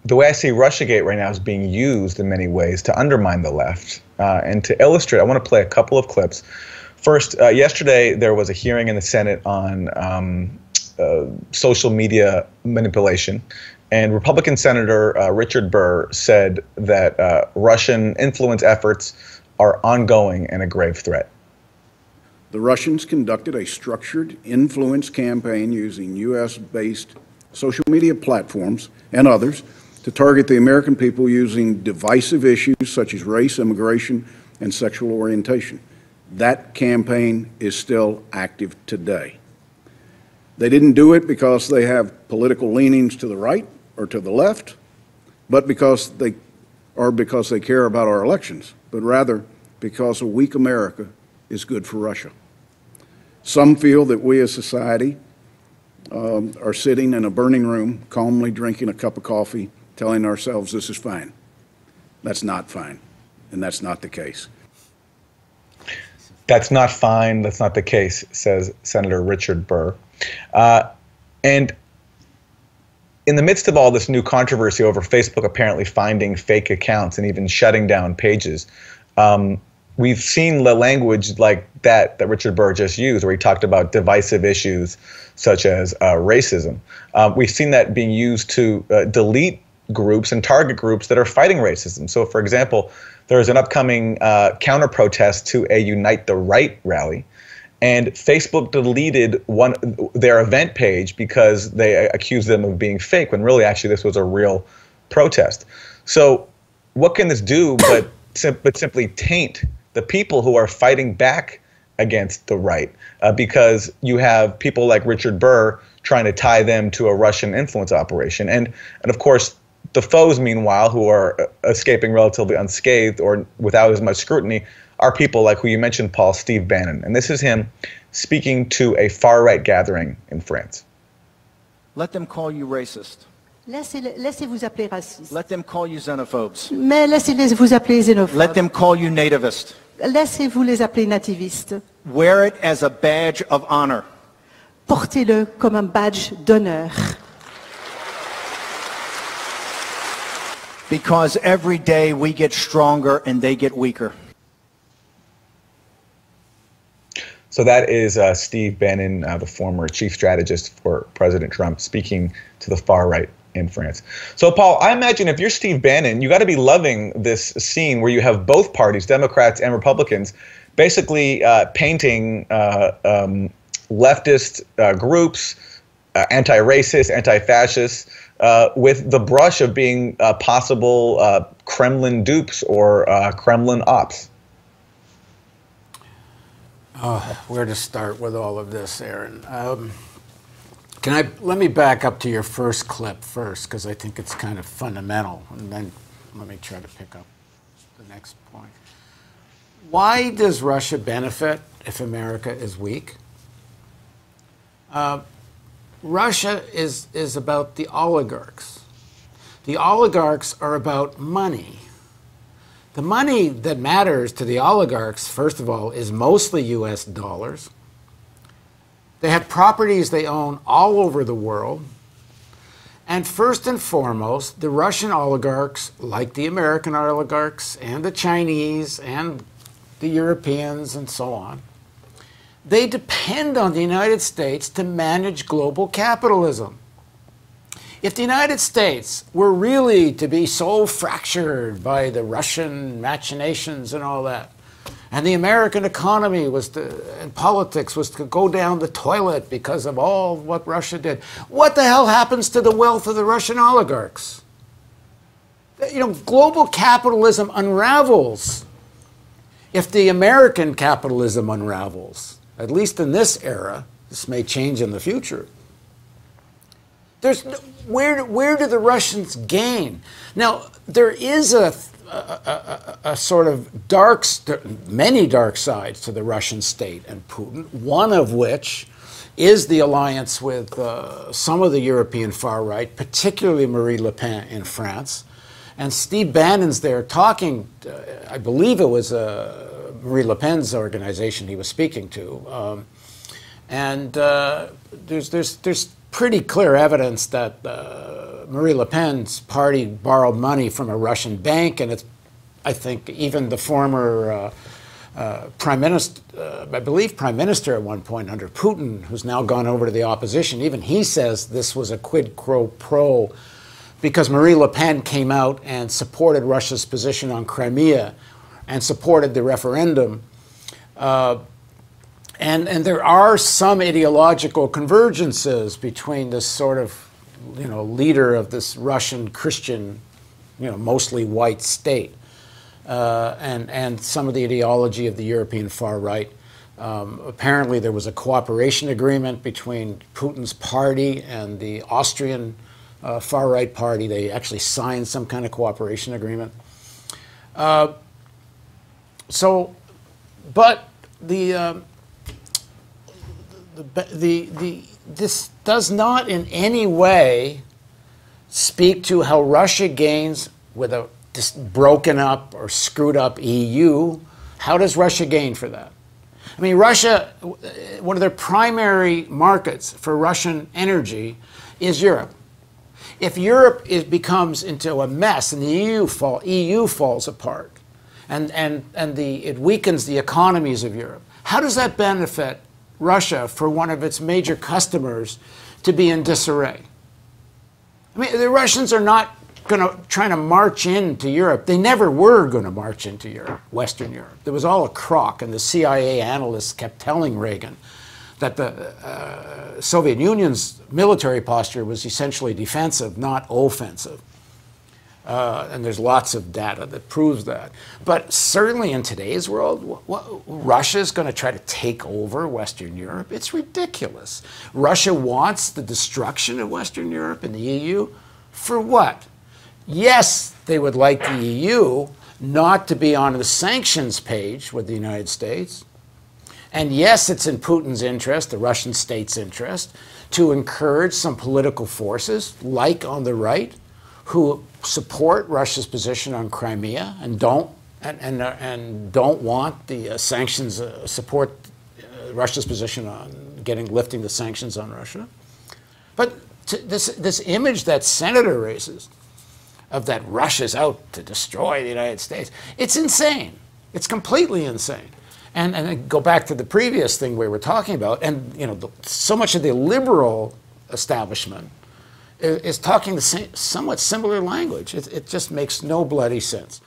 the way I see Russiagate right now is being used in many ways to undermine the left. And to illustrate, I want to play a couple of clips. First, yesterday there was a hearing in the Senate on social media manipulation. And Republican Senator Richard Burr said that Russian influence efforts are ongoing and a grave threat. The Russians conducted a structured influence campaign using U.S.-based social media platforms and others to target the American people using divisive issues such as race, immigration, and sexual orientation. That campaign is still active today. They didn't do it because they have political leanings to the right or to the left, but because they care about our elections, but rather because a weak America is good for Russia. Some feel that we as society are sitting in a burning room, calmly drinking a cup of coffee, telling ourselves this is fine. That's not fine, and that's not the case. That's not fine, that's not the case, says Senator Richard Burr. And in the midst of all this new controversy over Facebook apparently finding fake accounts and even shutting down pages, we've seen the language like that Richard Burr just used, where he talked about divisive issues such as racism. We've seen that being used to delete groups and target groups that are fighting racism. So, for example, there's an upcoming counter-protest to a Unite the Right rally, and Facebook deleted their event page because they accused them of being fake, when really actually this was a real protest. So what can this do but simply taint the people who are fighting back against the right, because you have people like Richard Burr trying to tie them to a Russian influence operation. And of course, the foes, meanwhile, who are escaping relatively unscathed or without as much scrutiny, are people like who you mentioned, Paul, Steve Bannon. And this is him speaking to a far-right gathering in France. Let them call you racist. Laissez-vous appeler raciste. Let them call you xenophobes. Mais laissez-vous appeler xénophobes. Let them call you nativist. Laissez-vous les appeler nativistes. Wear it as a badge of honor. Portez-le comme un badge d'honneur. Because every day we get stronger and they get weaker. So that is Steve Bannon, the former chief strategist for President Trump, speaking to the far right in France. So, Paul, I imagine if you're Steve Bannon, you got to be loving this scene where you have both parties, Democrats and Republicans, basically painting leftist groups, anti-racist, anti-fascist, with the brush of being possible Kremlin dupes or Kremlin ops. Where to start with all of this, Aaron? Let me back up to your first clip first, because I think it's kind of fundamental, and then let me try to pick up the next point. Why does Russia benefit if America is weak? Russia is about the oligarchs. The oligarchs are about money. The money that matters to the oligarchs, first of all, is mostly US dollars. They have properties they own all over the world. And first and foremost, the Russian oligarchs, like the American oligarchs and the Chinese and the Europeans and so on, they depend on the United States to manage global capitalism. If the United States were really to be so fractured by the Russian machinations and all that, and the American economy and politics was to go down the toilet because of all what Russia did, what the hell happens to the wealth of the Russian oligarchs? You know, global capitalism unravels if the American capitalism unravels. At least in this era. This may change in the future. Where do the Russians gain? Now, there is a sort of many dark sides to the Russian state and Putin, one of which is the alliance with some of the European far right, particularly Marine Le Pen in France. And Steve Bannon's there talking, I believe it was Marine Le Pen's organization he was speaking to. And there's pretty clear evidence that Marie Le Pen's party borrowed money from a Russian bank, and I think even the former prime minister, I believe prime minister at one point under Putin, who's now gone over to the opposition, even he says this was a quid pro because Marie Le Pen came out and supported Russia's position on Crimea and supported the referendum. And there are some ideological convergences between this sort of, leader of this Russian Christian, mostly white state, and some of the ideology of the European far right. Apparently there was a cooperation agreement between Putin's party and the Austrian far right party. They actually signed some kind of cooperation agreement. But this does not in any way speak to how Russia gains with a broken up or screwed up EU. How does Russia gain for that? I mean, Russia, one of their primary markets for Russian energy is Europe. If Europe becomes into a mess and the EU falls apart, and it weakens the economies of Europe, how does that benefit Russia for one of its major customers to be in disarray? I mean, the Russians are not trying to march into Europe. They never were going to march into Europe, Western Europe. It was all a crock, and the CIA analysts kept telling Reagan that the Soviet Union's military posture was essentially defensive, not offensive. And there's lots of data that proves that. But certainly in today's world, Russia is going to try to take over Western Europe. It's ridiculous. Russia wants the destruction of Western Europe and the EU. For what? Yes, they would like the EU not to be on the sanctions page with the United States. And yes, it's in Putin's interest, the Russian state's interest, to encourage some political forces, like on the right, who support Russia's position on Crimea and don't want the sanctions, support Russia's position on lifting the sanctions on Russia. But this image that Senator raises of that Russia's out to destroy the United States, it's insane. It's completely insane. And go back to the previous thing we were talking about, and so much of the liberal establishment is talking the same, somewhat similar language. It just makes no bloody sense.